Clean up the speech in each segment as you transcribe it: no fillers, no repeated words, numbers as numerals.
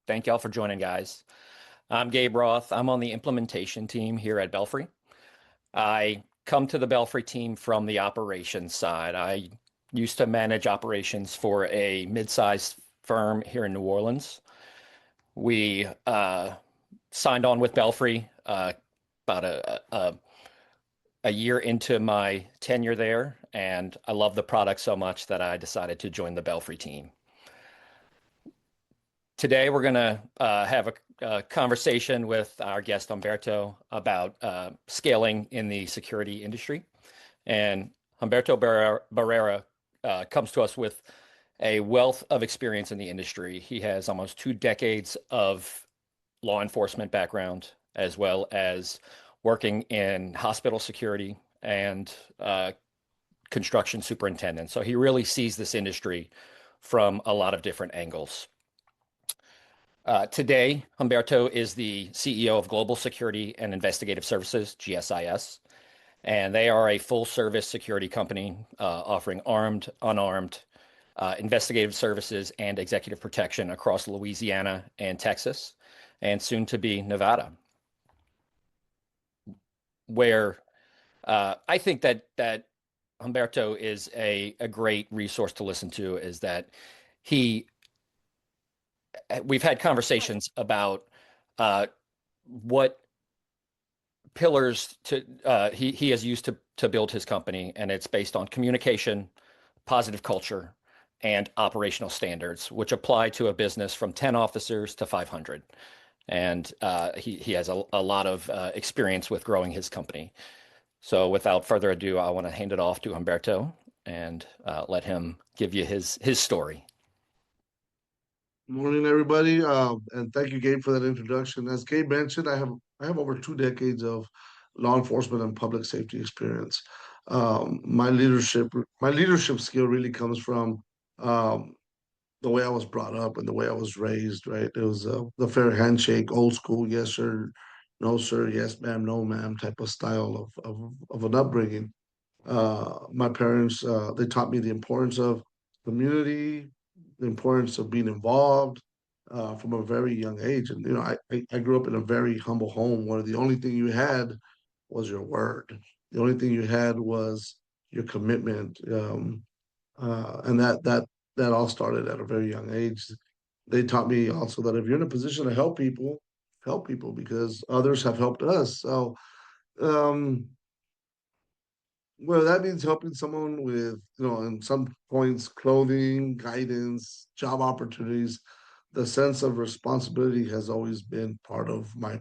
Thank y'all for joining, guys. I'm Gabe Roth. I'm on the implementation team here at Belfry. I come to the Belfry team from the operations side. I used to manage operations for a mid-sized firm here in New Orleans. We signed on with Belfry about a year into my tenure there, and I love the product so much that I decided to join the Belfry team. Today, we're going to have a conversation with our guest Humberto about scaling in the security industry. And Humberto Barrera comes to us with a wealth of experience in the industry. He has almost 2 decades of law enforcement background, as well as working in hospital security and construction superintendent. So he really sees this industry from a lot of different angles. Today, Humberto is the CEO of Global Security and Investigative Services, GSIS, and they are a full-service security company offering armed, unarmed, investigative services and executive protection across Louisiana and Texas, and soon to be Nevada. Where I think that Humberto is a great resource to listen to is that we've had conversations about what pillars he has used to build his company, and it's based on communication, positive culture, and operational standards, which apply to a business from 10 officers to 500. And he has a lot of experience with growing his company. So without further ado, I want to hand it off to Humberto and let him give you his story. Morning, everybody, and thank you, Gabe, for that introduction. As Gabe mentioned, I have over 2 decades of law enforcement and public safety experience. My leadership skill really comes from the way I was brought up and the way I was raised. Right, it was the fair handshake, old school, yes sir, no sir, yes ma'am, no ma'am type of style of an upbringing. My parents they taught me the importance of community, the importance of being involved from a very young age. And I grew up in a very humble home where the only thing you had was your word. The only thing you had was your commitment, and that all started at a very young age. They taught me also that if you're in a position to help people because others have helped us. So um, well, that means helping someone with, in some points, clothing, guidance, job opportunities. The sense of responsibility has always been part of my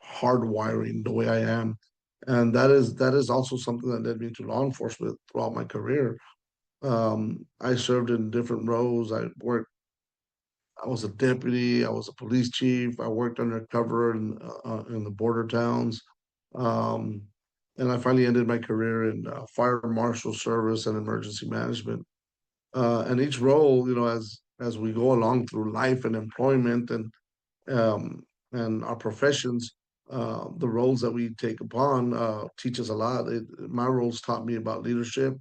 hardwiring, the way I am. And that is also something that led me to law enforcement throughout my career. I served in different roles. I was a deputy, I was a police chief, I worked undercover in the border towns. Um, and I finally ended my career in fire marshal service and emergency management. And each role, as we go along through life and employment and our professions, the roles that we take upon teach us a lot. My roles taught me about leadership.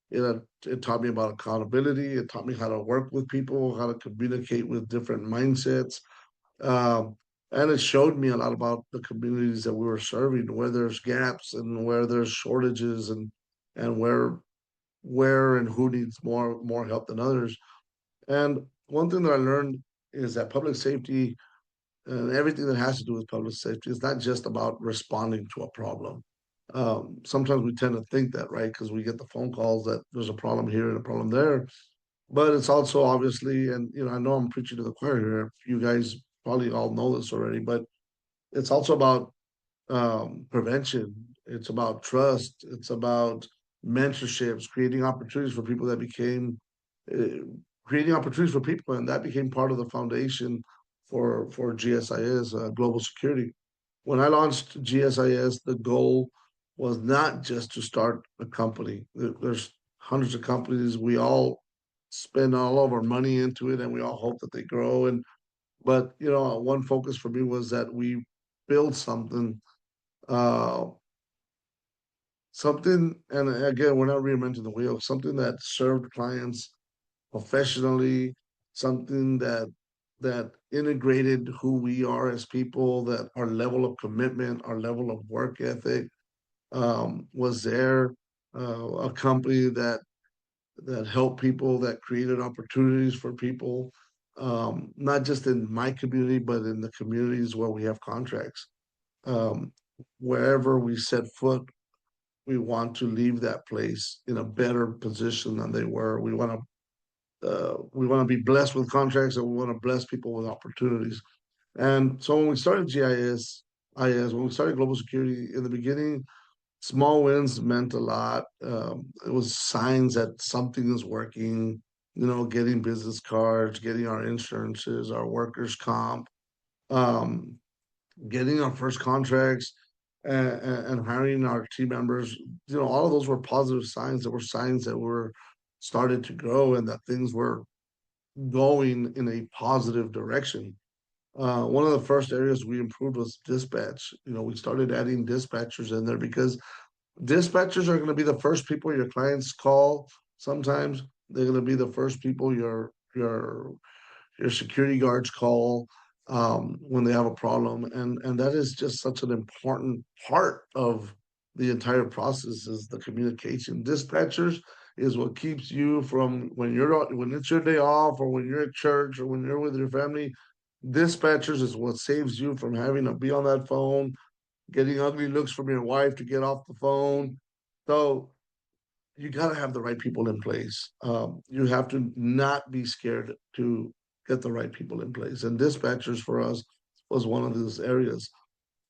It taught me about accountability. It taught me how to work with people, how to communicate with different mindsets. Um, and it showed me a lot about the communities that we were serving, where there's gaps and where there's shortages and where and who needs more help than others. And one thing that I learned is that public safety and everything that has to do with public safety is not just about responding to a problem. Sometimes we tend to think that, right? Because we get the phone calls that there's a problem here and a problem there. But it's also obviously, and I know I'm preaching to the choir here. You guys probably all know this already, but it's also about prevention. It's about trust. It's about mentorships, uh, creating opportunities for people, and that became part of the foundation for GSIS, Global Security. When I launched GSIS, the goal was not just to start a company. There's hundreds of companies. We all spend all of our money into it, and we all hope that they grow. But one focus for me was that we build uh, something, and again, we're not reinventing the wheel. Something that served clients professionally, something that integrated who we are as people, that our level of commitment, our level of work ethic was there. A company that helped people, that created opportunities for people, not just in my community, but in the communities where we have contracts. Um, Wherever we set foot, we want to leave that place in a better position than they were. We want to be blessed with contracts, and we want to bless people with opportunities. And so when we started when we started global security in the beginning, small wins meant a lot. It was signs that something is working, getting business cards, getting our insurances, our workers' comp, um, getting our first contracts, and hiring our team members. All of those were positive signs. That were signs that were started to grow and that things were going in a positive direction. One of the first areas we improved was dispatch. We started adding dispatchers in there because dispatchers are going to be the first people your clients call. Sometimes they're going to be the first people your security guards call when they have a problem, and that is just such an important part of the entire process is the communication. Dispatchers is what keeps you from when it's your day off or when you're at church or when you're with your family. Dispatchers is what saves you from having to be on that phone, getting ugly looks from your wife to get off the phone. So you got to have the right people in place. You have to not be scared to get the right people in place. And dispatchers for us was one of those areas.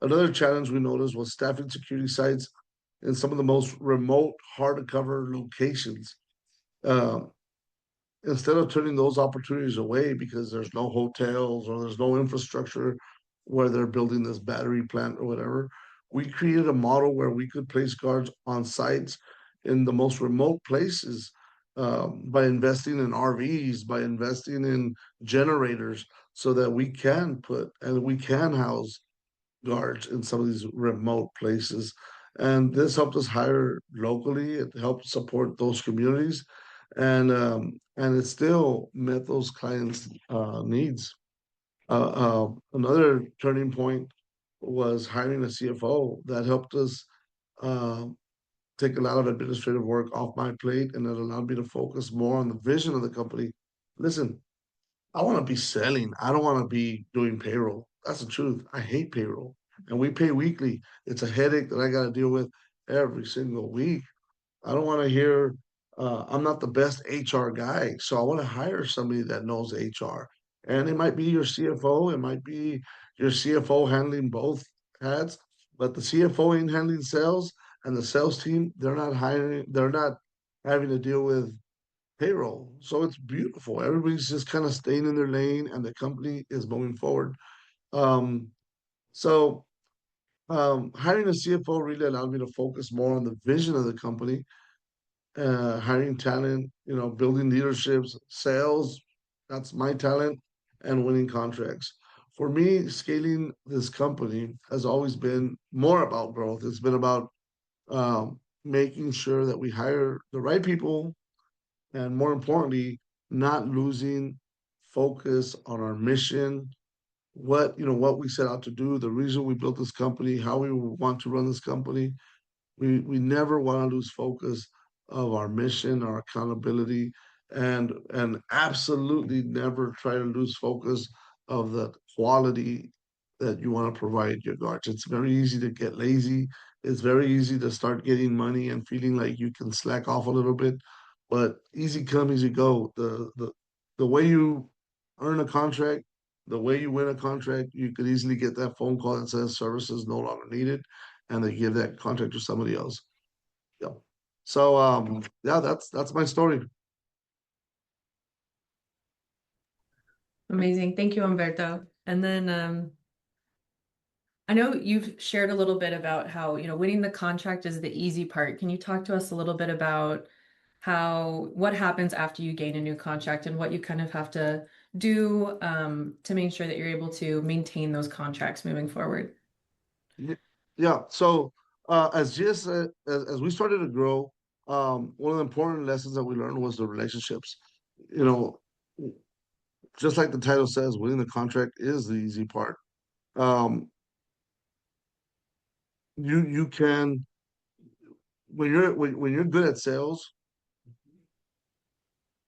Another challenge we noticed was staffing security sites in some of the most remote, hard to cover locations. Um, Instead of turning those opportunities away because there's no hotels or there's no infrastructure where they're building this battery plant or whatever, we created a model where we could place guards on sites in the most remote places by investing in RVs, by investing in generators, so that we can house guards in some of these remote places. And this helped us hire locally. It helped support those communities, and it still met those clients' needs. Another turning point was hiring a CFO that helped us uh, take a lot of administrative work off my plate, and it allowed me to focus more on the vision of the company. Listen, I want to be selling. I don't want to be doing payroll. That's the truth. I hate payroll. And we pay weekly. It's a headache that I got to deal with every single week. I don't want to hear, I'm not the best HR guy. So I want to hire somebody that knows HR. And it might be your CFO, it might be your CFO handling both hats, but the CFO ain't handling sales, and the sales team, they're not having to deal with payroll. So it's beautiful. Everybody's just kind of staying in their lane and the company is moving forward. Um, so Hiring a CFO really allowed me to focus more on the vision of the company, hiring talent, building leaderships, sales, that's my talent, and winning contracts. For me, scaling this company has always been more about growth. It's been about making sure that we hire the right people, and more importantly, not losing focus on our mission, what we set out to do, the reason we built this company, how we want to run this company. We never want to lose focus of our mission, our accountability, and absolutely never try to lose focus of the quality that you want to provide your guards. It's very easy to get lazy. It's very easy to start getting money and feeling like you can slack off a little bit, but easy come, easy go. The way you earn a contract, the way you win a contract, you could easily get that phone call that says services no longer needed, and they give that contract to somebody else. Yeah. So yeah, that's my story. Amazing. Thank you, Humberto. And then I know you've shared a little bit about how, winning the contract is the easy part. Can you talk to us a little bit about what happens after you gain a new contract and what you kind of have to do to make sure that you're able to maintain those contracts moving forward? Yeah. So as we started to grow, one of the important lessons that we learned was the relationships. You know, just like the title says, winning the contract is the easy part. Um, you can when you're good at sales,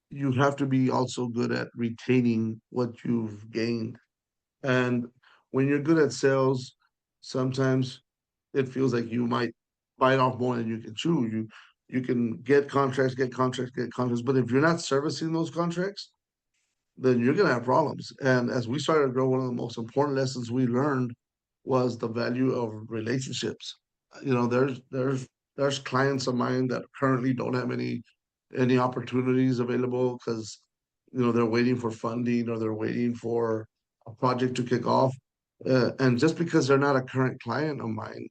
you have to be also good at retaining what you've gained. And when you're good at sales, sometimes it feels like you might bite off more than you can chew. You can get contracts, get contracts, get contracts, but if you're not servicing those contracts, then you're gonna have problems. And as we started to grow, one of the most important lessons we learned was the value of relationships. You know, there's clients of mine that currently don't have any opportunities available because they're waiting for funding or they're waiting for a project to kick off. And just because they're not a current client of mine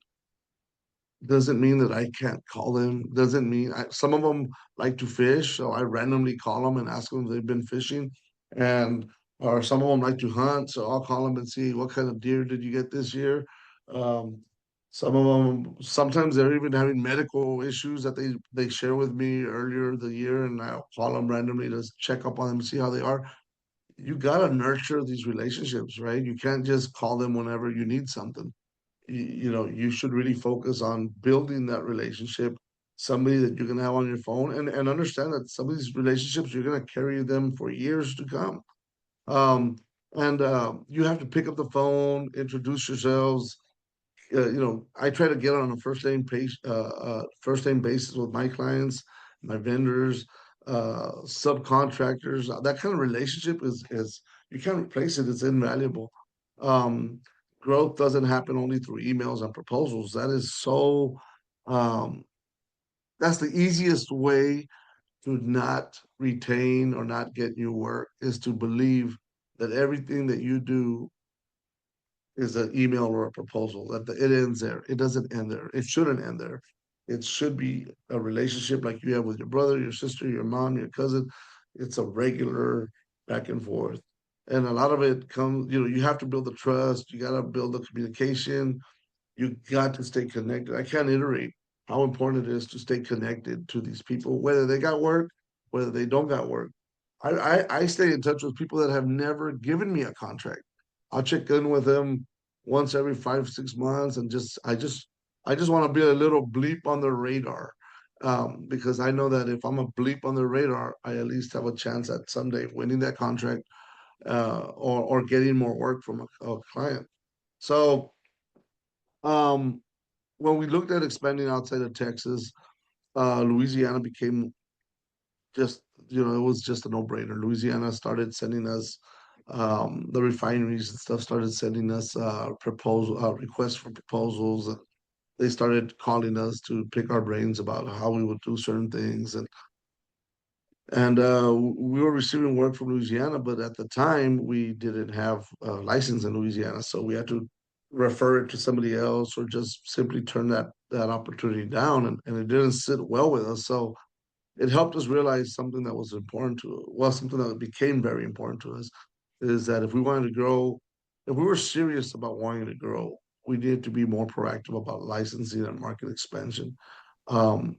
doesn't mean that I can't call them. Doesn't mean some of them like to fish, so I randomly call them and ask them if they've been fishing, and or some of them like to hunt, so I'll call them and see what kind of deer did you get this year. Um, some of them sometimes they're even having medical issues that they share with me earlier the year, and I'll call them randomly to check up on them, see how they are. You gotta nurture these relationships, right? You can't just call them whenever you need something. You should really focus on building that relationship, somebody that you can have on your phone, and understand that some of these relationships you're going to carry them for years to come. And you have to pick up the phone, introduce yourselves. I try to get on a first name basis with my clients, my vendors, subcontractors. That kind of relationship is you can't replace it. It's invaluable. Um, Growth doesn't happen only through emails and proposals. Um, that's the easiest way to not retain or not get new work is to believe that everything that you do is an email or a proposal, that it ends there. It doesn't end there. It shouldn't end there. It should be a relationship like you have with your brother, your sister, your mom, your cousin. It's a regular back and forth. And a lot of it comes, you have to build the trust, you got to build the communication, you got to stay connected. I can't iterate how important it is to stay connected to these people, whether they got work, whether they don't got work. I stay in touch with people that have never given me a contract. I'll check in with them once every 5, 6 months, and I just want to be a little bleep on their radar, because I know that if I'm a bleep on their radar, I at least have a chance at someday winning that contract, or getting more work from a client. So um, when we looked at expanding outside of Texas, Louisiana became just, it was just a no-brainer. Louisiana started sending us, the refineries and stuff started sending us requests for proposals, and they started calling us to pick our brains about how we would do certain things. And we were receiving work from Louisiana, but at the time we didn't have a license in Louisiana, so we had to refer it to somebody else or just simply turn that opportunity down, and it didn't sit well with us. So it helped us realize something that was important to well, something that became very important to us, is that if we wanted to grow, if we were serious about wanting to grow, we needed to be more proactive about licensing and market expansion. Um,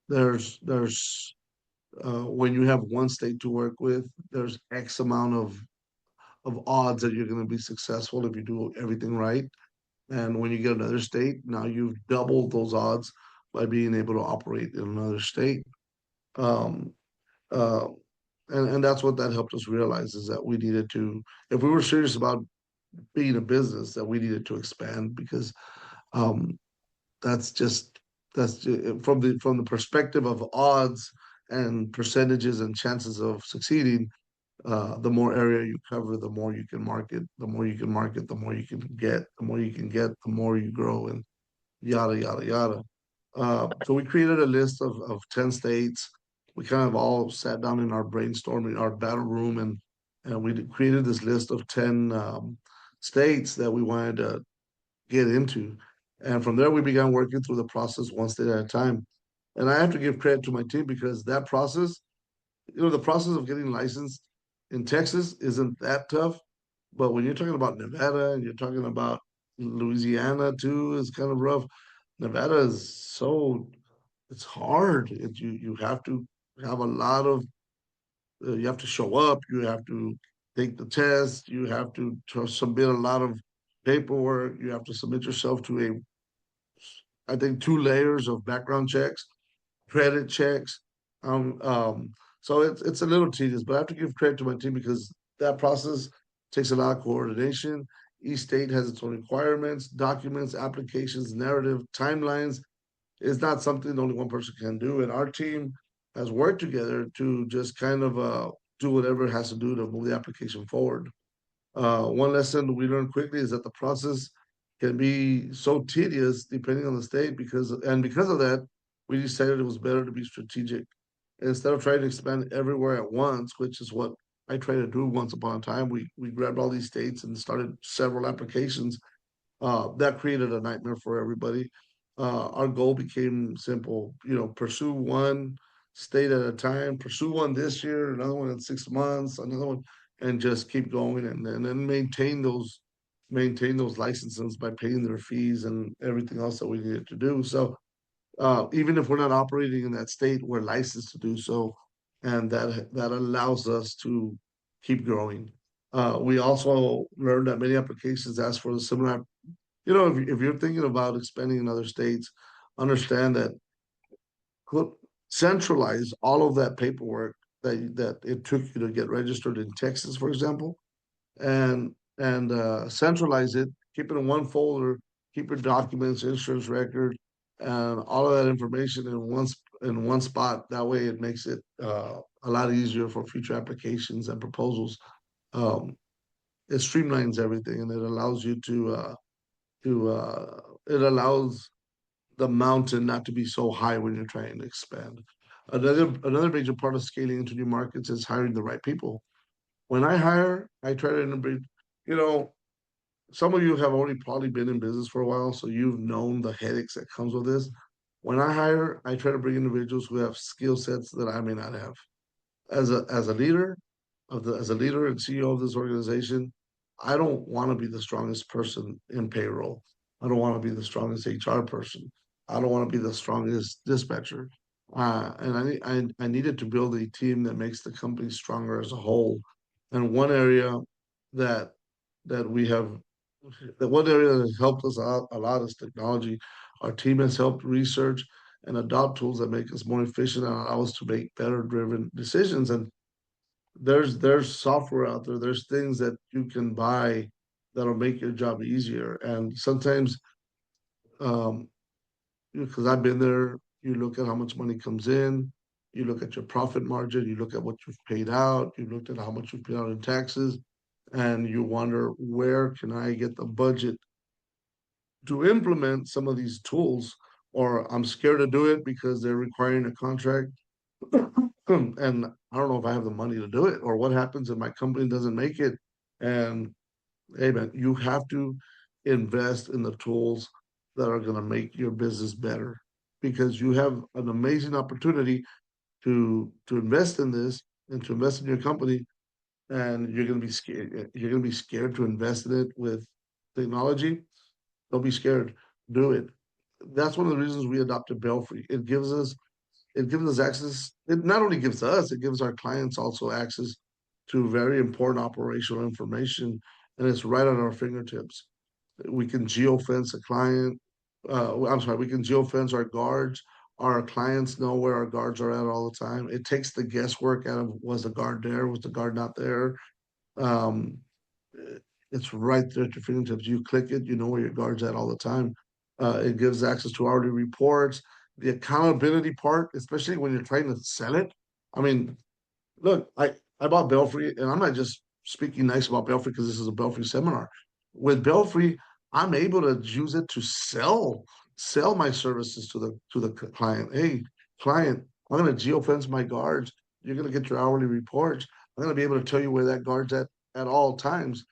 there's when you have one state to work with, there's X amount of odds that you're going to be successful if you do everything right. And when you get another state, now you've doubled those odds by being able to operate in another state. Um, uh, and that's what that helped us realize, is that we needed to, if we were serious about being a business, that we needed to expand, because um, that's just from the perspective of odds and percentages and chances of succeeding. The more area you cover, the more you can market, the more you can market, the more you can get, the more you can get, the more you grow, and yada yada yada. So we created a list of 10 states. We kind of all sat down in our brainstorming, our battle room, and we created this list of 10 states that we wanted to get into. And from there, we began working through the process one state at a time. And I have to give credit to my team, because that process, the process of getting licensed in Texas isn't that tough. But when you're talking about Nevada and you're talking about Louisiana too, it's kind of rough. Nevada is it's hard. You have to have a lot of you have to show up. You have to take the test, you have to submit a lot of paperwork, you have to submit yourself to I think 2 layers of background checks, credit checks. Um, um, so it's a little tedious, but I have to give credit to my team because that process takes a lot of coordination. Each state has its own requirements, documents, applications, narrative, timelines. It's not something only one person can do, and our team has worked together to just kind of do whatever it has to do to move the application forward. One lesson we learned quickly is that the process can be so tedious depending on the state because of that, we decided it was better to be strategic. Instead of trying to expand everywhere at once, which is what I tried to do once upon a time, we grabbed all these states and started several applications. That created a nightmare for everybody. Our goal became simple, pursue one state at a time, pursue one this year, another one in 6 months, another one, and just keep going and then maintain those licenses by paying their fees and everything else that we needed to do. So even if we're not operating in that state, we're licensed to do so, and that allows us to keep growing. We also learned that many applications ask for a similar, if you're thinking about expanding in other states, understand that put centralize all of that paperwork that it took you to get registered in Texas, for example, and centralize it, keep it in one folder, keep your documents, insurance record, and all of that information in one spot. That way, it makes it a lot easier for future applications and proposals. Um, it streamlines everything, and it allows you to it allows the mountain not to be so high when you're trying to expand. Another major part of scaling into new markets is hiring the right people. When I hire, I try to integrate, you know, some of you have already probably been in business for a while, so you've known the headaches that comes with this. When I hire, I try to bring individuals who have skill sets that I may not have. As a leader as a leader and CEO of this organization, I don't want to be the strongest person in payroll. I don't want to be the strongest HR person. I don't want to be the strongest dispatcher. And I needed to build a team that makes the company stronger as a whole. And one area that that we have that one area that has helped us out a lot is technology. Our team has helped research and adopt tools that make us more efficient and allow us to make better driven decisions. And there's software out there, there's things that you can buy that'll make your job easier. And sometimes um because I've been there, you look at how much money comes in, you look at your profit margin, you look at what you've paid out, you looked at how much you paid out in taxes, and you wonder, where can I get the budget to implement some of these tools? Or I'm scared to do it because they're requiring a contract. And I don't know if I have the money to do it, or what happens if my company doesn't make it. And hey, man, you have to invest in the tools that are going to make your business better, because you have an amazing opportunity to invest in this and to invest in your company, and you're going to be scared. You're going to be scared to invest in it with technology. Don't be scared. Do it. That's one of the reasons we adopted Belfry. It gives us access. It not only gives us, it gives our clients also access to very important operational information, and it's right on our fingertips. We can geofence a client. I'm sorry, we can geofence our guards. Our clients know where our guards are at all the time. It takes the guesswork out of, was the guard there? Was the guard not there? Um, it's right there at your fingertips. You click it, you know where your guard's at all the time. It gives access to hourly reports, the accountability part, especially when you're trying to sell it. I mean, look, I bought Belfry, and I'm not just speaking nice about Belfry because this is a Belfry seminar. With Belfry, I'm able to use it to sell my services to the client. Hey, client, I'm going to geofence my guards. You're going to get your hourly reports. I'm going to be able to tell you where that guard's at all times.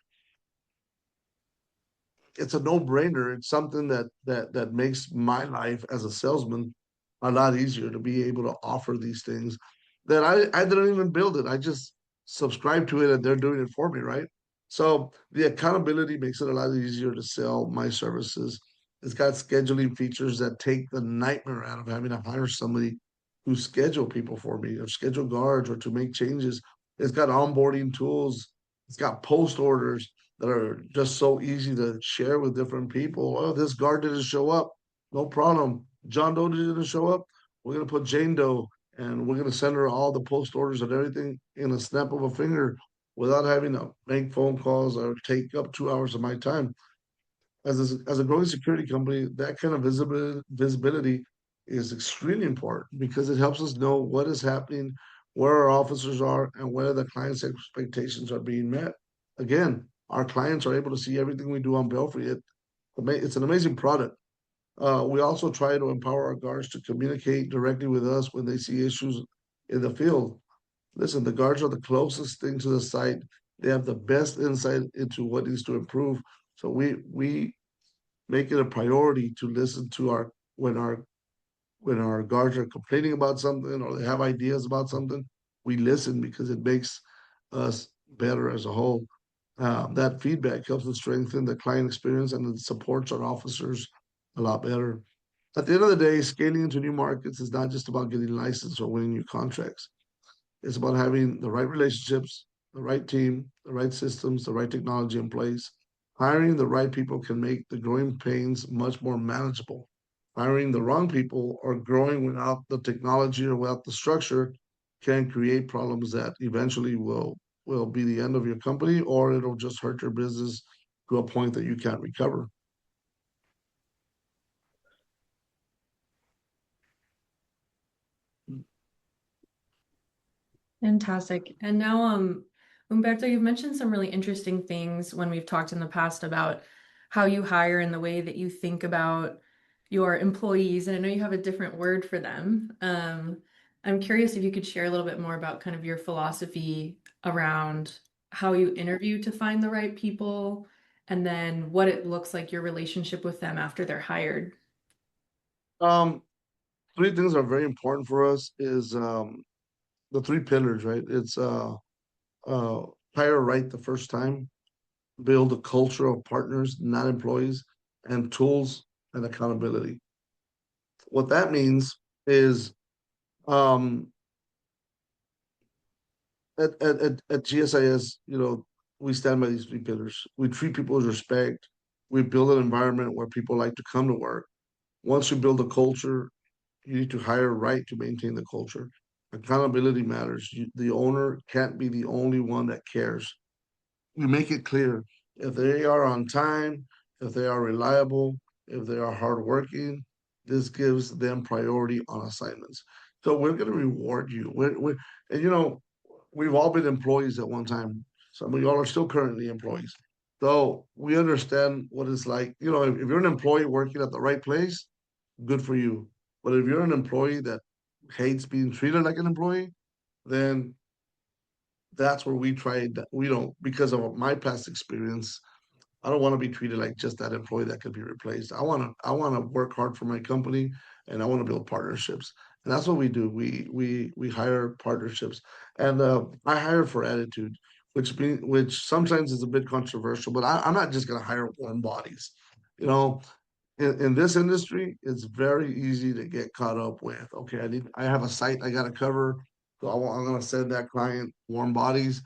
It's a no-brainer. It's something that makes my life as a salesman a lot easier to be able to offer these things that I didn't even build it. I just subscribe to it and they're doing it for me, right? So the accountability makes it a lot easier to sell my services. It's got scheduling features that take the nightmare out of having to hire somebody to schedule people for me, or schedule guards, or to make changes. It's got onboarding tools It's got post orders that are just so easy to share with different people. Oh, this guard didn't show up. No problem. John Doe didn't show up. We're gonna put Jane Doe and we're gonna send her all the post orders and everything in a snap of a finger without having to make phone calls or take up 2 hours of my time. As a growing security company, that kind of visibility is extremely important because it helps us know what is happening, where our officers are, and where the client's expectations are being met. Again, our clients are able to see everything we do on Belfry. It's an amazing product. We also try to empower our guards to communicate directly with us when they see issues in the field. Listen, the guards are the closest thing to the site. They have the best insight into what needs to improve. So we make it a priority to listen to our guards are complaining about something or they have ideas about something. We listen because it makes us better as a whole. That feedback helps us strengthen the client experience and it supports our officers a lot better. At the end of the day, scaling into new markets is not just about getting licensed or winning new contracts. It's about having the right relationships, the right team, the right systems, the right technology in place. Hiring the right people can make the growing pains much more manageable. Hiring the wrong people or growing without the technology or without the structure can create problems that eventually will be the end of your company or it'll just hurt your business to a point that you can't recover. Fantastic. And now, Humberto, you've mentioned some really interesting things when we've talked in the past about how you hire and the way that you think about your employees. And I know you have a different word for them. I'm curious if you could share a little bit more about kind of your philosophy around how you interview to find the right people, and then what it looks like your relationship with them after they're hired. Um, Three things are very important for us is the three pillars, right? It's uh, hire right the first time, build a culture of partners, not employees, and tools and accountability. What that means is um, at GSIS, we stand by these three pillars. We treat people with respect. We build an environment where people like to come to work. Once you build a culture, you need to hire right to maintain the culture. Accountability matters. The owner can't be the only one that cares. We make it clear if they are on time, if they are reliable, if they are hardworking, this gives them priority on assignments. So we're going to reward you. And we've all been employees at one time. Some of y'all are still currently employees. So we understand what it's like. If you're an employee working at the right place, good for you. But if you're an employee that hates being treated like an employee, then that's where we tried. We don't, because of my past experience, I don't want to be treated like just that employee that could be replaced. I want to work hard for my company and I want to build partnerships. And that's what we do. We hire partnerships. And I hire for attitude, which sometimes is a bit controversial, but I'm not just gonna hire warm bodies. You know, in this industry, it's very easy to get caught up with, okay, I have a site I gotta cover, so I'm gonna send that client warm bodies.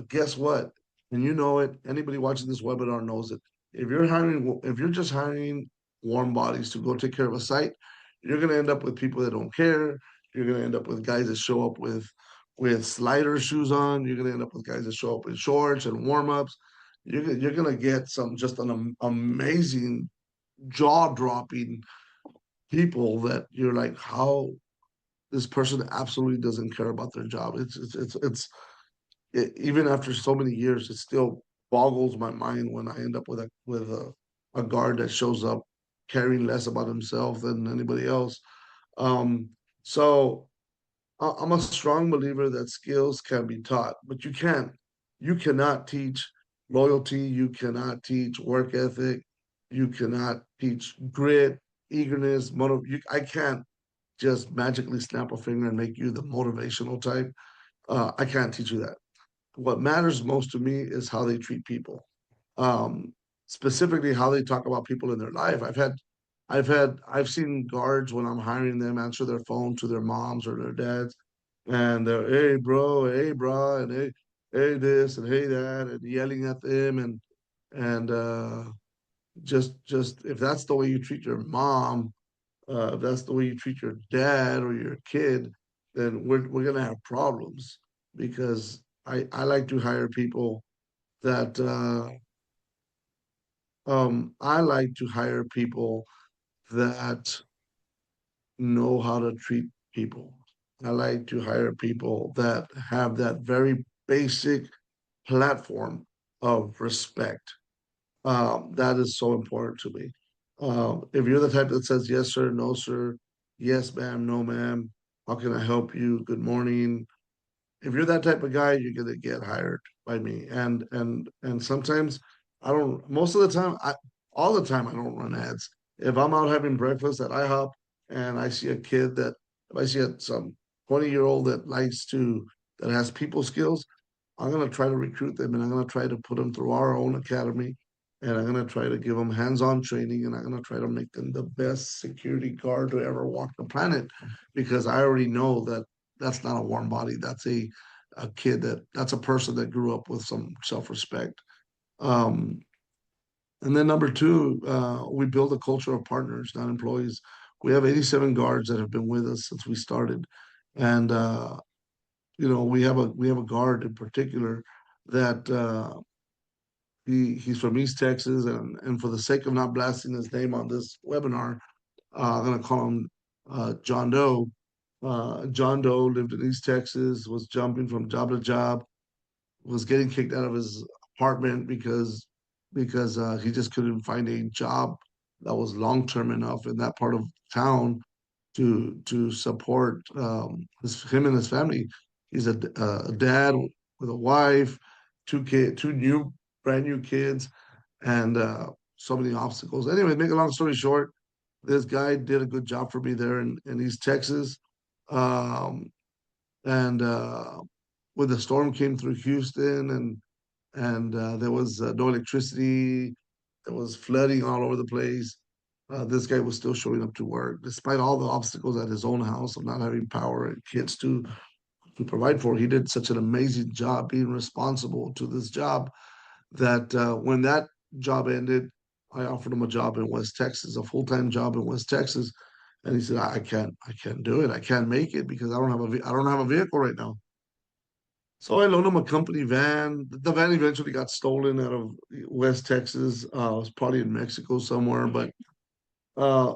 Guess what? And you know it, anybody watching this webinar knows it. If you're just hiring warm bodies to go take care of a site, you're gonna end up with people that don't care. You're gonna end up with guys that show up with slider shoes on. You're gonna end up with guys that show up in shorts and warm-ups. You're gonna get some just an amazing jaw-dropping people that you're like, how this person absolutely doesn't care about their job. Even after so many years, it still boggles my mind when I end up with a guard that shows up caring less about himself than anybody else. Um, so I'm a strong believer that skills can be taught, but you cannot teach loyalty, you cannot teach work ethic, you cannot teach grit, eagerness, I can't just magically snap a finger and make you the motivational type. I can't teach you that. What matters most to me is how they treat people. Um, Specifically how they talk about people in their life. I've seen guards when I'm hiring them answer their phone to their moms or their dads, and they're hey bro, and hey, hey this and hey that, and yelling at them, and just if that's the way you treat your mom, if that's the way you treat your dad or your kid, then we're gonna have problems because I like to hire people that I like to hire people that know how to treat people. I like to hire people that have that very basic platform of respect. That is so important to me. If you're the type that says yes sir, no sir, yes ma'am, no ma'am, how can I help you? Good morning. If you're that type of guy, you're gonna get hired by me. And sometimes I don't. Most of the time, all the time I don't run ads. If I'm out having breakfast at IHOP and I see a kid that if I see some 20-year-old that likes to that has people skills, I'm gonna try to recruit them and I'm gonna try to put them through our own academy and I'm gonna try to give them hands-on training and I'm gonna try to make them the best security guard to ever walk the planet because I already know that that's not a warm body. That's a kid that's a person that grew up with some self-respect. Um, and then number two, we build a culture of partners, not employees. We have 87 guards that have been with us since we started, and we have a guard in particular that he's from East Texas, and for the sake of not blasting his name on this webinar, I'm gonna call him John Doe. John Doe lived in East Texas, was jumping from job to job, was getting kicked out of his apartment because he just couldn't find a job that was long term enough in that part of town to support him and his family. He's a dad with a wife, two new brand new kids, and so many obstacles. Anyway, make a long story short, this guy did a good job for me there in East Texas. Um, and when the storm came through Houston and there was no electricity, there was flooding all over the place. This guy was still showing up to work despite all the obstacles at his own house of not having power and kids to provide for. He did such an amazing job being responsible to this job that when that job ended, I offered him a job in West Texas, a full-time job in West Texas, and he said, "I can't do it. I can't make it because I don't have a vehicle right now." So I loaned him a company van. The van eventually got stolen out of West Texas. It was probably in Mexico somewhere. But uh,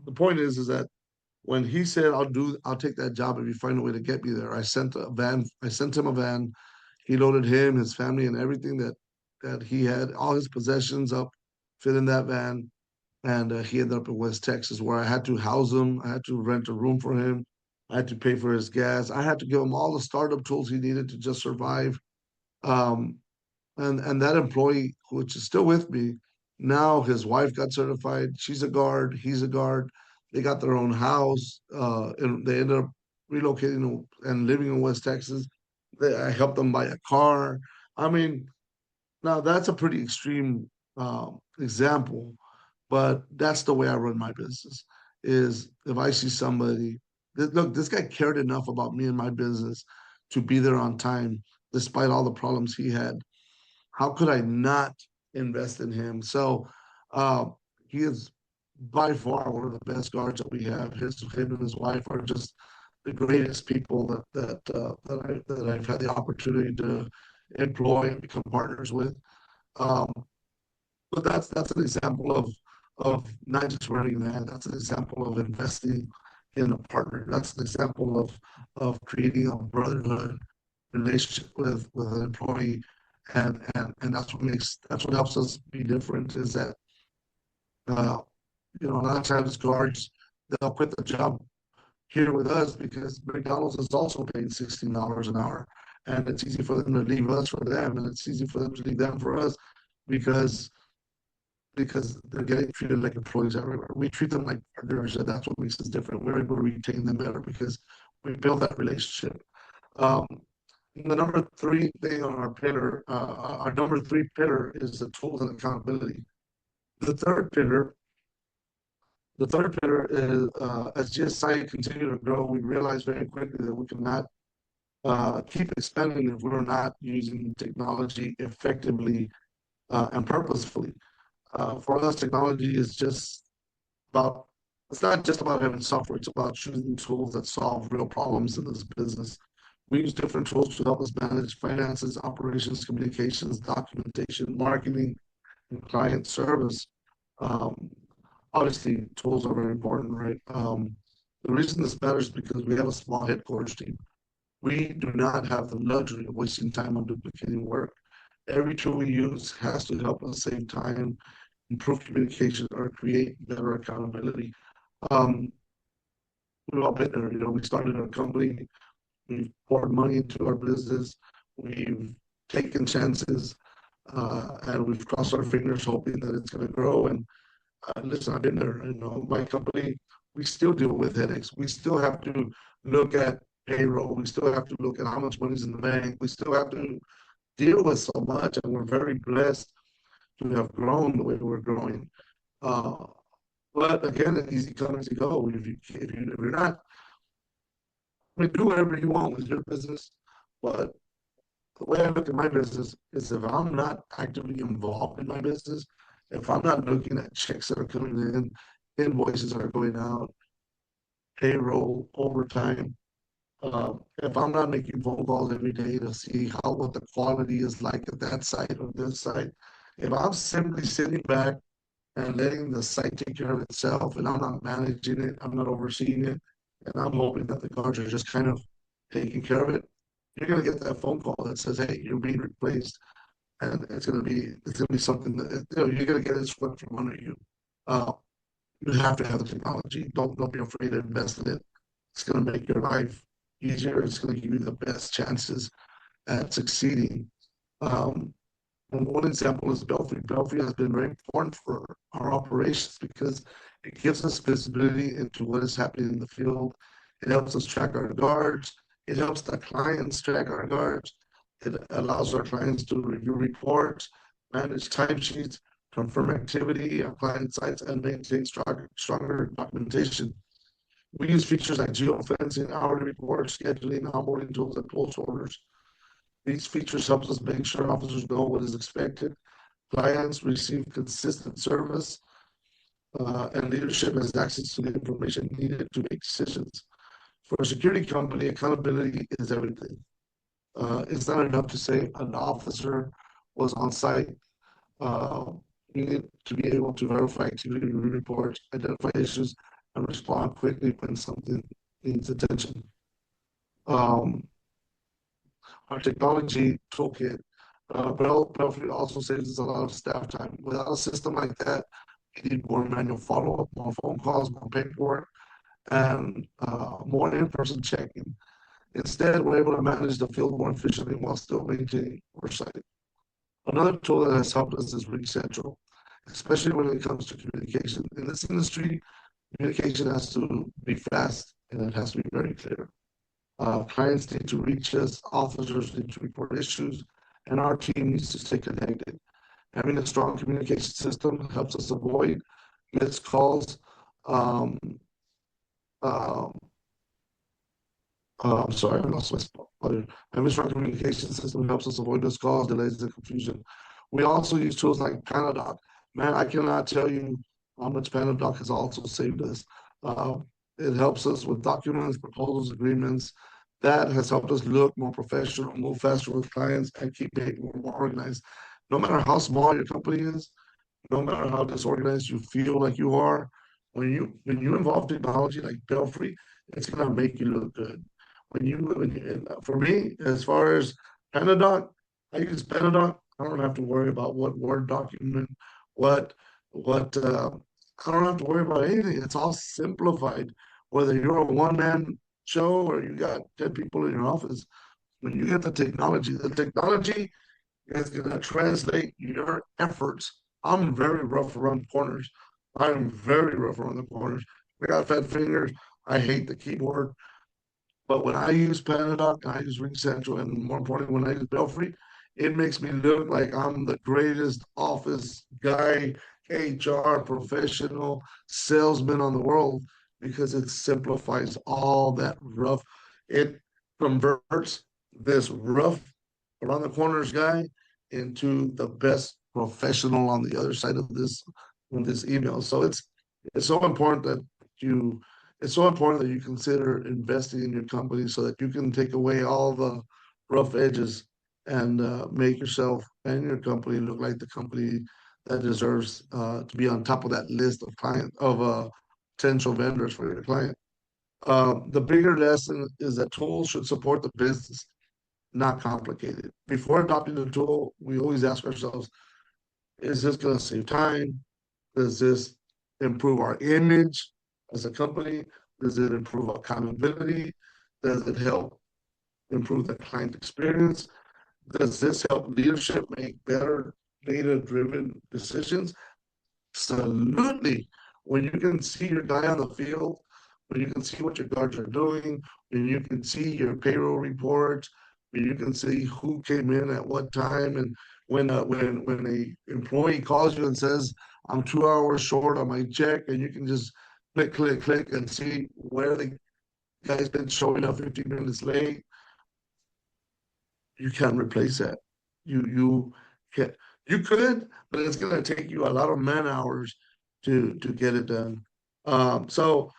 the point is that when he said, I'll take that job if you find a way to get me there." I sent him a van. He loaded him, his family, and everything that he had, all his possessions up, fit in that van. And he ended up in West Texas, where I had to house him. I had to rent a room for him. I had to pay for his gas. I had to give him all the startup tools he needed to just survive. Um, and that employee, which is still with me, now his wife got certified. She's a guard. He's a guard. They got their own house, and they ended up relocating and living in West Texas. I helped them buy a car. I mean, now that's a pretty extreme example, but that's the way I run my business. Is if I see somebody, look, this guy cared enough about me and my business to be there on time, despite all the problems he had. How could I not invest in him? So uh, he is by far one of the best guards that we have. Him and his wife are just the greatest people that I've had the opportunity to employ and become partners with. Um, but that's an example of not just running that. That's an example of investing in a partner. That's an example of creating a brotherhood relationship with an employee, and that's what helps us be different. Is that uh, a lot of times guards they'll quit the job here with us because McDonald's is also paying $16 an hour, and it's easy for them to leave us for them, and it's easy for them to leave them for us because they're getting treated like employees everywhere. We treat them like partners, and that's what makes us different. We're able to retain them better because we build that relationship. Um, the number three thing on our number three pillar is the tools and accountability. The third pillar, the third pillar is as GSI continue to grow, we realized very quickly that we could not keep expanding if we're not using technology effectively and purposefully. For us, technology is just about, it's not just about having software, it's about choosing tools that solve real problems in this business. We use different tools to help us manage finances, operations, communications, documentation, marketing, and client service. Um, Obviously, tools are very important, right? The reason this matters is because we have a small headquarters team. We do not have the luxury of wasting time on duplicating work. Every tool we use has to help us save time, improve communication, or create better accountability. Um, we've all been there. We started our company, we've poured money into our business, we've taken chances, and we've crossed our fingers hoping that it's going to grow. And listen, I've been there. My company, we still deal with headaches. We still have to look at payroll. We still have to look at how much money's in the bank. We still have to deal with so much, and we're very blessed to have grown the way we're growing. Uh, but again, easy come, easy go. If you're not, I mean, do whatever you want with your business. But the way I look at my business is if I'm not actively involved in my business, if I'm not looking at checks that are coming in, invoices that are going out, payroll, overtime, if I'm not making phone calls every day to see what the quality is like at that site or this site, if I'm simply sitting back and letting the site take care of itself and I'm not managing it, I'm not overseeing it, and I'm hoping that the guards are just kind of taking care of it, you're gonna get that phone call that says, "Hey, you're being replaced," and it's gonna be something that you're gonna get it swept from under you. Uh, you have to have the technology. Don't be afraid to invest in it. It's gonna make your life easier. It's gonna give you the best chances at succeeding. Um, and one example is Belfry. Belfry has been very important for our operations because it gives us visibility into what is happening in the field. It helps us track our guards. It helps the clients track our guards. It allows our clients to review reports, manage timesheets, confirm activity on client sites, and maintain stronger documentation. We use features like geofencing, hourly reports, scheduling, onboarding tools, and post orders. These features help us make sure officers know what is expected, clients receive consistent service, and leadership has access to the information needed to make decisions. For a security company, accountability is everything. It's not enough to say an officer was on site. Uh, you need to be able to verify activity reports, identify issues, and respond quickly when something needs attention. Um, our technology toolkit. Belfry also saves us a lot of staff time. Without a system like that, we need more manual follow-up, more phone calls, more paperwork, and more in-person checking. Instead, we're able to manage the field more efficiently while still maintaining oversight. Another tool that has helped us is Ring Central, especially when it comes to communication. In this industry, communication has to be fast and it has to be very clear. Clients need to reach us, officers need to report issues, and our team needs to stay connected. Having a strong communication system helps us avoid missed calls. Um, um, I'm sorry, I lost my spot. Having a strong communication system helps us avoid missed calls, delays, and confusion. We also use tools like Panadoc. Man, I cannot tell you how much Panadoc has also saved us. Uh, it helps us with documents, proposals, agreements. That has helped us look more professional, move faster with clients, and keep paperwork more organized. No matter how small your company is, no matter how disorganized you feel like you are, when you involve technology like Belfry, it's gonna make you look good. For me, as far as Panadoc, I use Panadoc. I don't have to worry about what Word document, what what I don't have to worry about anything. It's all simplified. Whether you're a one-man show or you got 10 people in your office, when you get the technology is going to translate your efforts. I'm very rough around corners. I'm very rough around the corners. I got fat fingers. I hate the keyboard. But when I use Panadoc, I use Ring Central, and more importantly, when I use Belfry, it makes me look like I'm the greatest office guy, HR professional, salesman on the world because it simplifies all that rough. It converts this rough around the corners guy into the best professional on the other side of this email. So it's so important that you it's so important that you consider investing in your company so that you can take away all the rough edges and make yourself and your company look like the company that deserves to be on top of that list of potential vendors for your client. The bigger lesson is that tools should support the business, not complicated. Before adopting the tool, we always ask ourselves, is this going to save time? Does this improve our image as a company? Does it improve accountability? Does it help improve the client experience? Does this help leadership make better data-driven decisions? Absolutely. When you can see your guy on the field, when you can see what your guards are doing, when you can see your payroll reports, when you can see who came in at what time, and when a employee calls you and says, "I'm 2 hours short on my check," and you can just click, click, click, and see where the guy's been showing up 15 minutes late, you can't replace that. You can you could, but it's gonna take you a lot of man hours to get it done. So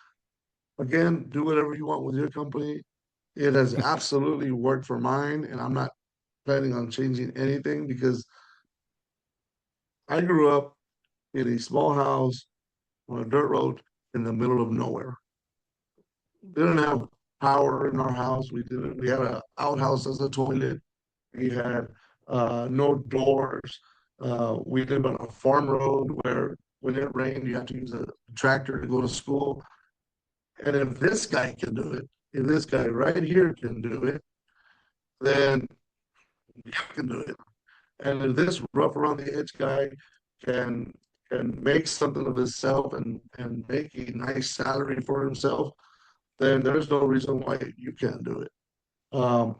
again, do whatever you want with your company. It has absolutely worked for mine, and I'm not planning on changing anything because I grew up in a small house on a dirt road in the middle of nowhere. We didn't have power in our house. We didn't. We had an outhouse as a toilet. We had no doors. We lived on a farm road where when it rained, you have to use a tractor to go to school. And if this guy can do it, if this guy right here can do it, then you can do it. And if this rough around the edge guy can can make something of himself and make a nice salary for himself, then there's no reason why you can't do it. Um,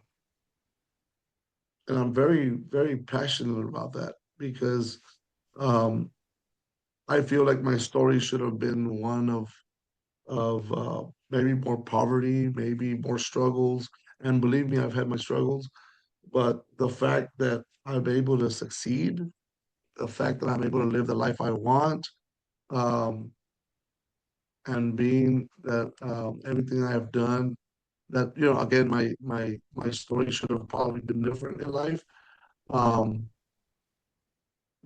and I'm very, very passionate about that because um, I feel like my story should have been one of maybe more poverty, maybe more struggles. And believe me, I've had my struggles, but the fact that I'm able to succeed, the fact that I'm able to live the life I want, um, and being that everything I have done, that again, my story should have probably been different in life. Um,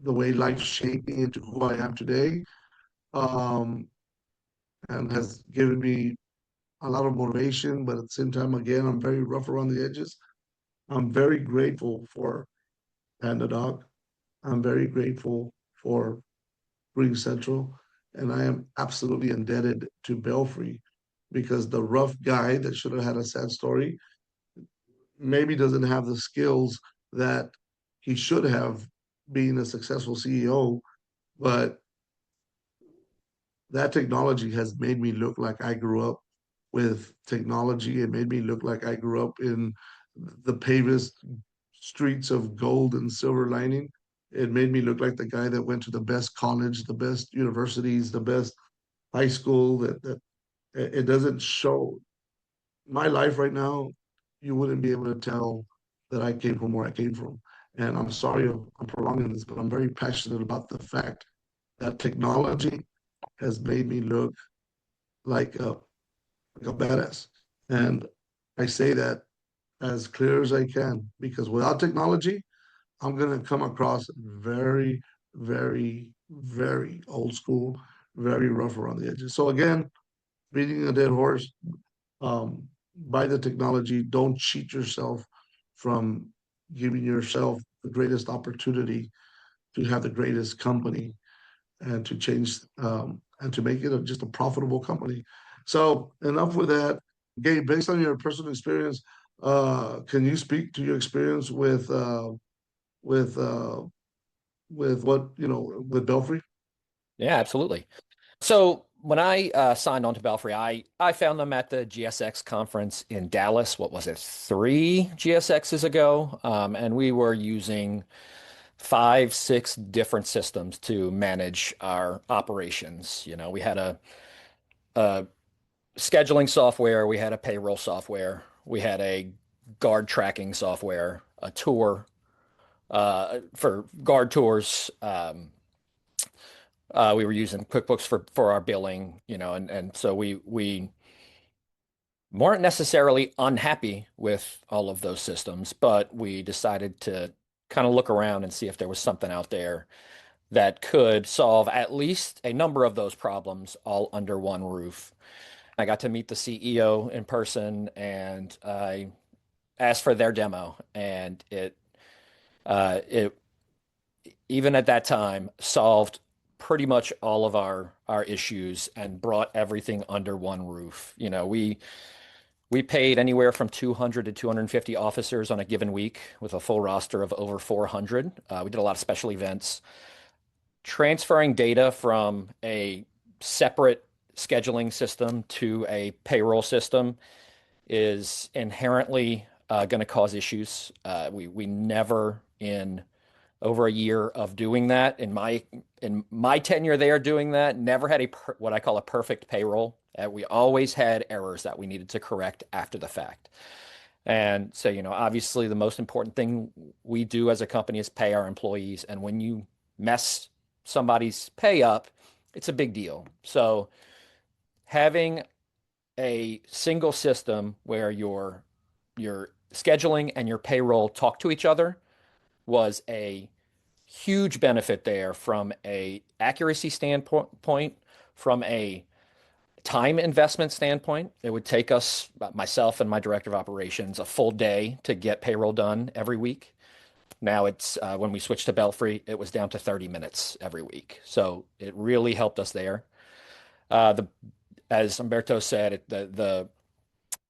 the way life shaped me into who I am today, um, and has given me a lot of motivation. But at the same time, again, I'm very rough around the edges. I'm very grateful for Panda Dog. I'm very grateful for Green Central, and I am absolutely indebted to Belfry because the rough guy that should have had a sad story maybe doesn't have the skills that he should have being a successful CEO, but that technology has made me look like I grew up with technology. It made me look like I grew up in the pavest streets of gold and silver lining. It made me look like the guy that went to the best college, the best universities, the best high school. That it doesn't show my life right now. You wouldn't be able to tell that I came from where I came from. And I'm sorry I'm prolonging this, but I'm very passionate about the fact that technology has made me look like a badass. And I say that as clear as I can because without technology, I'm going to come across very, very, very old school, very rough around the edges. So again, beating a dead horse, buy the technology. Don't cheat yourself from giving yourself the greatest opportunity to have the greatest company and to change and to make it just a profitable company. So enough with that. Gabe, based on your personal experience, can you speak to your experience with uh, with what with Belfry? Yeah, absolutely. So when I signed on to Belfry, I found them at the GSX conference in Dallas. What was it, 3 GSXs ago? And we were using 5, 6 different systems to manage our operations. We had a scheduling software, we had a payroll software, we had a guard tracking software, a tour for guard tours. We were using QuickBooks for our billing, and so we weren't necessarily unhappy with all of those systems, but we decided to kind of look around and see if there was something out there that could solve at least a number of those problems all under one roof. I got to meet the CEO in person, and I asked for their demo, and it even at that time solved pretty much all of our issues and brought everything under one roof. We paid anywhere from 200 to 250 officers on a given week with a full roster of over 400. We did a lot of special events. Transferring data from a separate scheduling system to a payroll system is inherently going to cause issues. We never in over a year of doing that in my tenure there doing that never had what I call a perfect payroll. We always had errors that we needed to correct after the fact. And so, obviously the most important thing we do as a company is pay our employees. And when you mess somebody's pay up, it's a big deal. So having a single system where your scheduling and your payroll talk to each other was a huge benefit there from a accuracy standpoint, from a time investment standpoint. It would take us, myself and my director of operations, a full day to get payroll done every week. Now it's when we switched to Belfry, it was down to 30 minutes every week. So it really helped us there. The As Humberto said, the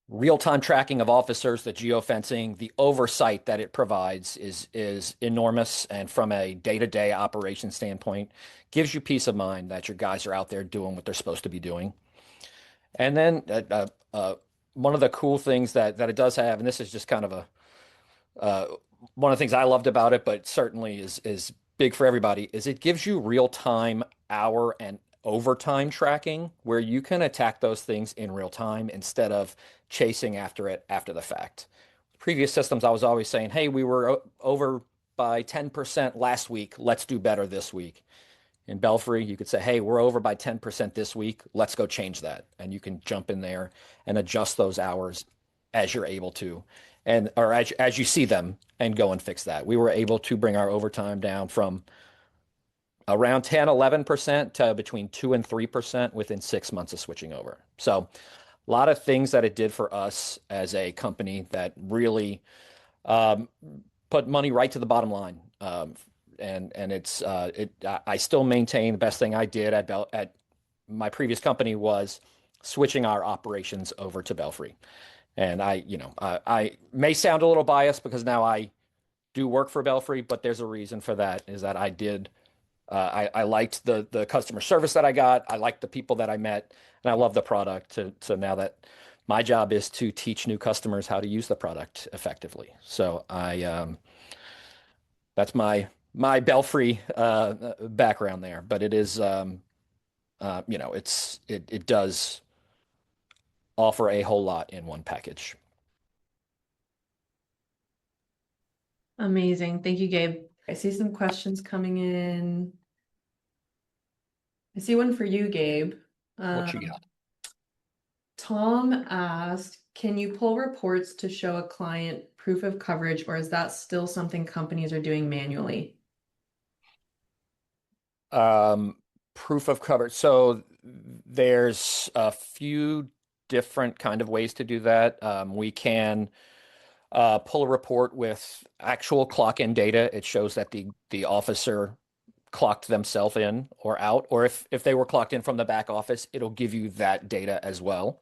real-time tracking of officers, the geofencing, the oversight that it provides is enormous, and from a day-to-day operation standpoint, gives you peace of mind that your guys are out there doing what they're supposed to be doing. And then one of the cool things that it does have, and this is just kind of one of the things I loved about it, but certainly is big for everybody, is it gives you real-time hour and overtime tracking where you can attack those things in real time instead of chasing after it after the fact. Previous systems, I was always saying, hey, we were over by 10% last week. Let's do better this week. In Belfry, you could say, hey, we're over by 10% this week. Let's go change that. And you can jump in there and adjust those hours as you're able to, or as you see them, and go and fix that. We were able to bring our overtime down from around 10, 11% to between 2 and 3% within 6 months of switching over. So a lot of things that it did for us as a company that really put money right to the bottom line. I still maintain the best thing I did at my previous company was switching our operations over to Belfry. And I may sound a little biased because now I do work for Belfry, but there's a reason for that, is that I liked the customer service that I got. I liked the people that I met, and I love the product. So now that my job is to teach new customers how to use the product effectively. So that's my Belfry background there. But it is it does offer a whole lot in one package. Amazing. Thank you, Gabe. I see some questions coming in. I see one for you, Gabe. What you got? Tom asked, can you pull reports to show a client proof of coverage, or is that still something companies are doing manually? Proof of coverage. So there's a few different kind of ways to do that. We can pull a report with actual clock-in data. It shows that the officer clocked themselves in or out, or if they were clocked in from the back office, it'll give you that data as well.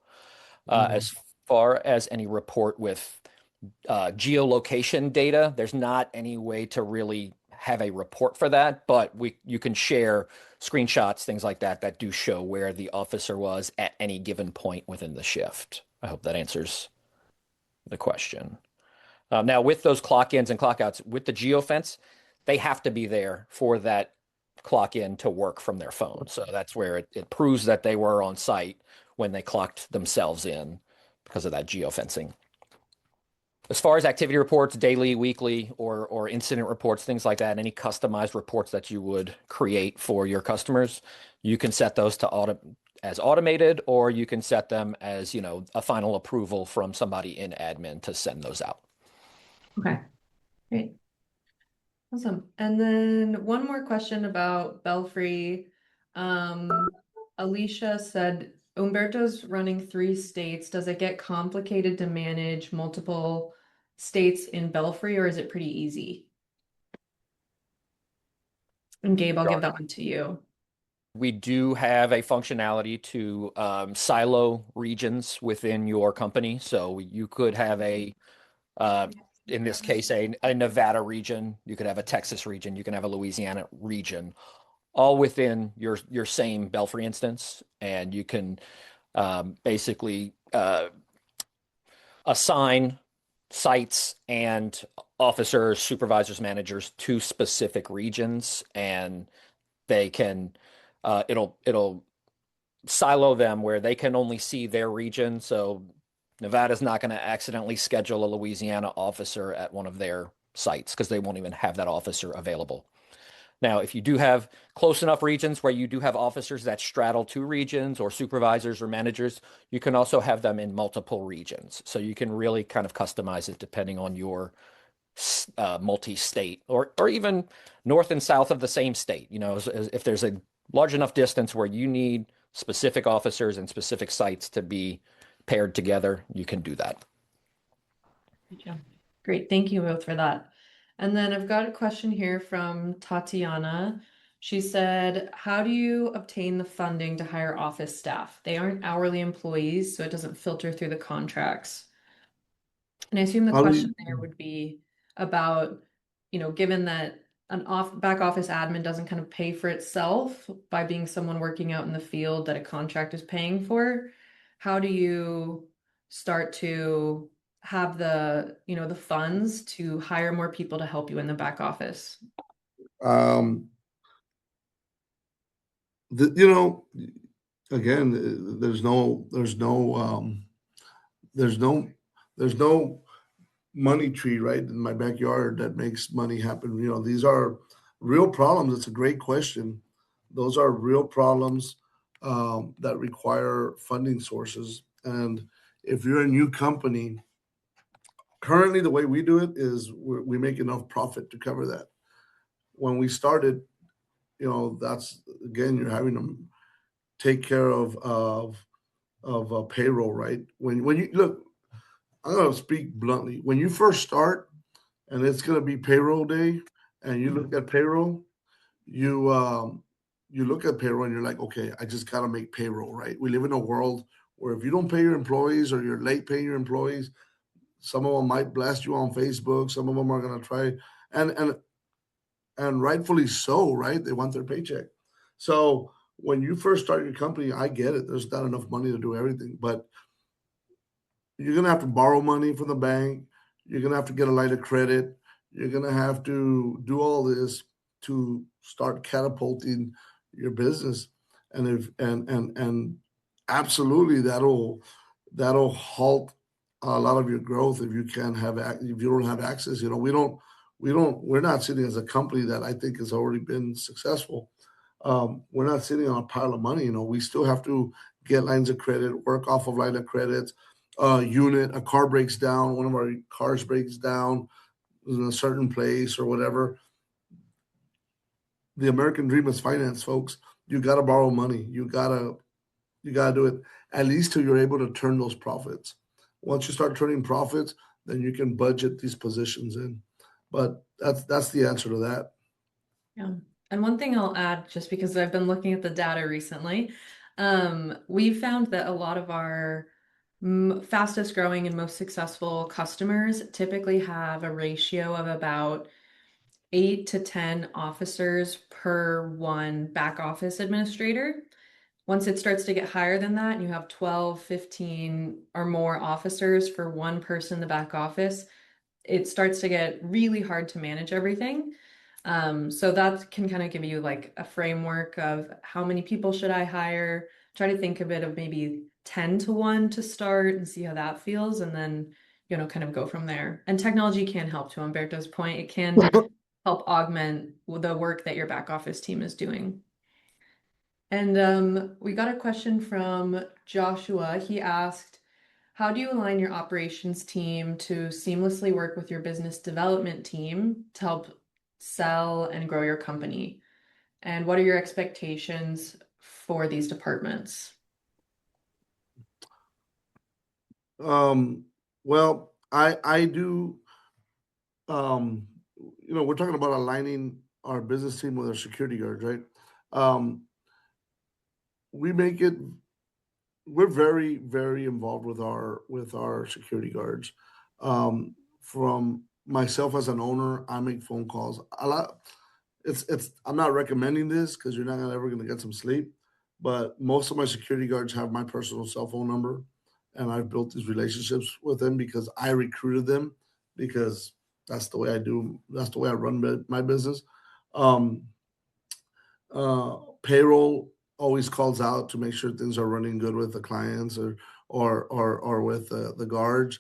As far as any report with geolocation data, there's not any way to really have a report for that, but you can share screenshots, things like that do show where the officer was at any given point within the shift. I hope that answers the question. Now, with those clock ins and clock outs, with the geofence, they have to be there for that clock in to work from their phone. So that's where it proves that they were on site when they clocked themselves in because of that geofencing. As far as activity reports, daily, weekly, or incident reports, things like that, any customized reports that you would create for your customers, you can set those to as automated, or you can set them as, a final approval from somebody in admin to send those out. Okay, great. Awesome. And then one more question about Belfry. Um, Alicia said Umberto's running 3 states. Does it get complicated to manage multiple states in Belfry, or is it pretty easy? And Gabe, I'll give that one to you. We do have a functionality to silo regions within your company. So you could have uh, in this case, a Nevada region. You could have a Texas region. You can have a Louisiana region, all within your same Belfry instance, and you can basically assign sites and officers, supervisors, managers to specific regions, and they can it'll silo them where they can only see their region. So Nevada's not going to accidentally schedule a Louisiana officer at one of their sites because they won't even have that officer available. Now, if you do have close enough regions where you do have officers that straddle 2 regions or supervisors or managers, you can also have them in multiple regions. So you can really kind of customize it depending on your multi-state or even north and south of the same state. If there's a large enough distance where you need specific officers and specific sites to be paired together, you can do that. Yeah. Great. Thank you both for that. And then I've got a question here from Tatiana. She said, how do you obtain the funding to hire office staff? They aren't hourly employees, so it doesn't filter through the contracts. And I assume the How do question you, there would be about, given that an back office admin doesn't kind of pay for itself by being someone working out in the field that a contract is paying for, how do you start to have the funds to hire more people to help you in the back office? um, the, you know, again, there's no, there's no money tree right in my backyard that makes money happen. These are real problems. It's a great question. Those are real problems that require funding sources. And if you're a new company, currently the way we do it is we make enough profit to cover that. When we started, that's again, you're having to take care of payroll, right? When you look, I'm going to speak bluntly. When you first start, and it's going to be payroll day, and you look at payroll, you you look at payroll, and you're like, okay, I just got to make payroll, right? We live in a world where if you don't pay your employees or you're late paying your employees, some of them might blast you on Facebook. Some of them are going to try, and and and rightfully so, right? They want their paycheck. So when you first start your company, I get it. There's not enough money to do everything, but you're gonna have to borrow money from the bank. You're gonna have to get a line of credit. You're gonna have to do all this to start catapulting your business, and if and absolutely that'll halt a lot of your growth if you can't have if you don't have access. We're not sitting as a company that I think has already been successful. We're not sitting on a pile of money. We still have to get lines of credit, work off of line of credits. A car breaks down, one of our cars breaks down in a certain place or whatever. The American dream is finance, folks. You got to borrow money. You gotta do it at least till you're able to turn those profits. Once you start turning profits, then you can budget these positions in. But that's the answer to that. Yeah. And one thing I'll add, just because I've been looking at the data recently, we found that a lot of our fastest growing and most successful customers typically have a ratio of about 8 to 10 officers per one back office administrator. Once it starts to get higher than that, and you have 12, 15 or more officers for one person in the back office, it starts to get really hard to manage everything. So that can kind of give you like a framework of how many people should I hire? Try to think of it of maybe 10 to 1 to start and see how that feels. And then, kind of go from there. And technology can help, to Umberto's point. It can help augment the work that your back office team is doing. And we got a question from Joshua. He asked, how do you align your operations team to seamlessly work with your business development team to help sell and grow your company? And what are your expectations for these departments? Well, I do. We're talking about aligning our business team with our security guards, right? Um, we make it. We're very, very involved with our security guards. From myself as an owner, I make phone calls a lot. It's. I'm not recommending this because you're not ever going to get some sleep, but most of my security guards have my personal cell phone number, and I've built these relationships with them because I recruited them because that's the way I do. That's the way I run my business. Um, Payroll always calls out to make sure things are running good with the clients or with the guards.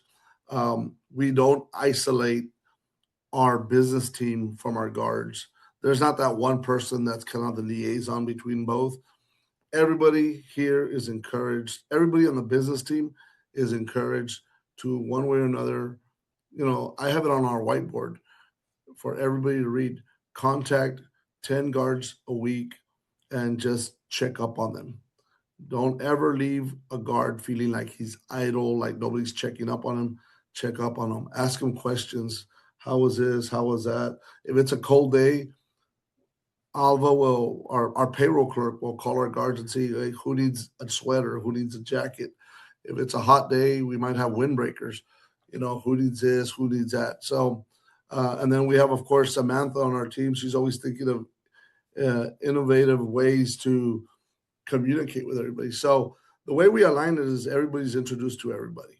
We don't isolate our business team from our guards. There's not that one person that's kind of the liaison between both. Everybody here is encouraged. Everybody on the business team is encouraged to one way or another. I have it on our whiteboard for everybody to read. Contact 10 guards a week and just check up on them. Don't ever leave a guard feeling like he's idle, like nobody's checking up on him. Check up on him. Ask him questions. How was this? How was that? If it's a cold day, our payroll clerk will call our guards and see, hey, who needs a sweater, who needs a jacket. If it's a hot day, we might have windbreakers. Who needs this, who needs that. So, and then we have, of course, Samantha on our team. She's always thinking of innovative ways to communicate with everybody. So the way we align it is everybody's introduced to everybody.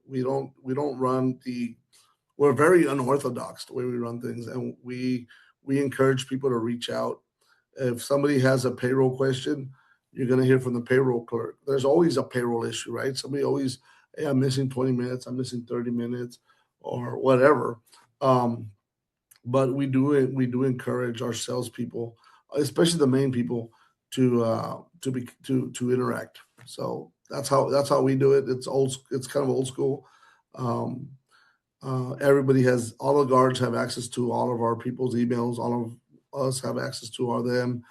We don't run the. We're very unorthodox the way we run things, and we encourage people to reach out. If somebody has a payroll question, you're going to hear from the payroll clerk. There's always a payroll issue, right? Somebody always, hey, I'm missing 20 minutes, I'm missing 30 minutes, or whatever. Um, but we do encourage our salespeople, especially the main people, to interact. So that's how we do it. It's kind of old school. Um, Everybody has all the guards have access to all of our people's emails. All of us have access to all of them.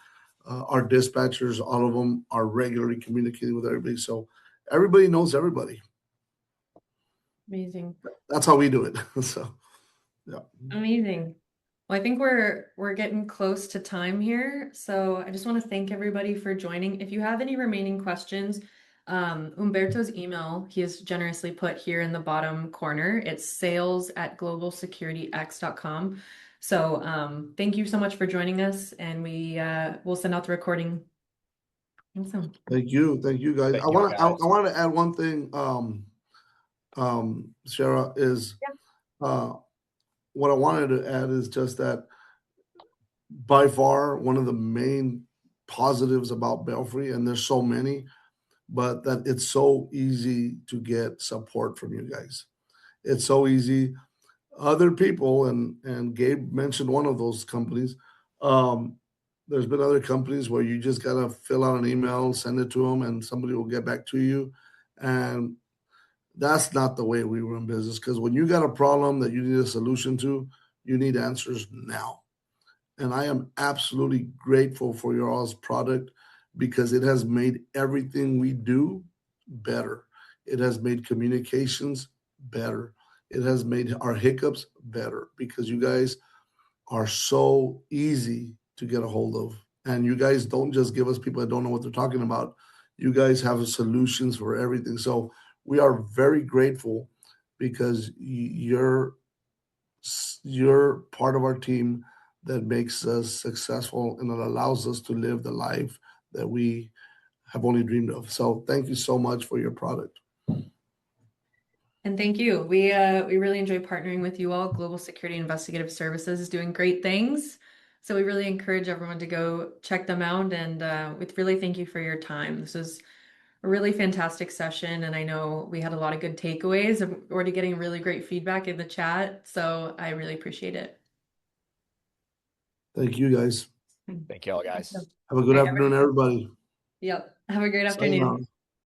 Our dispatchers, all of them are regularly communicating with everybody. So everybody knows everybody. Amazing. That's how we do it. So yeah. Amazing. Well, I think we're getting close to time here. So I just want to thank everybody for joining. If you have any remaining questions, Humberto's email, he has generously put here in the bottom corner. It's sales@globalsecurityx.com. So thank you so much for joining us, and we'll send out the recording. Awesome. Thank you, guys. Thank I you, want to I, guys. I want to add one thing. Sarah is what I wanted to add is just that by far one of the main positives about Belfry, and there's so many, but that it's so easy to get support from you guys. It's so easy. Other people, and Gabe mentioned one of those companies. Um, there's been other companies where you just gotta fill out an email, send it to them, and somebody will get back to you. And that's not the way we run business because when you got a problem that you need a solution to, you need answers now. And I am absolutely grateful for your all's product because it has made everything we do better. It has made communications better. It has made our hiccups better because you guys are so easy to get a hold of. And you guys don't just give us people that don't know what they're talking about. You guys have solutions for everything. So we are very grateful because you're part of our team that makes us successful and that allows us to live the life that we have only dreamed of. So thank you so much for your product. And thank you. We really enjoy partnering with you all. Global Security Investigative Services is doing great things. So we really encourage everyone to go check them out. And we really thank you for your time. This is a really fantastic session, and I know we had a lot of good takeaways. I'm already getting really great feedback in the chat, so I really appreciate it. Thank you, guys. Thank you all, guys. Have a good Right, afternoon, everybody. Yep. Have a great Sayonara. afternoon.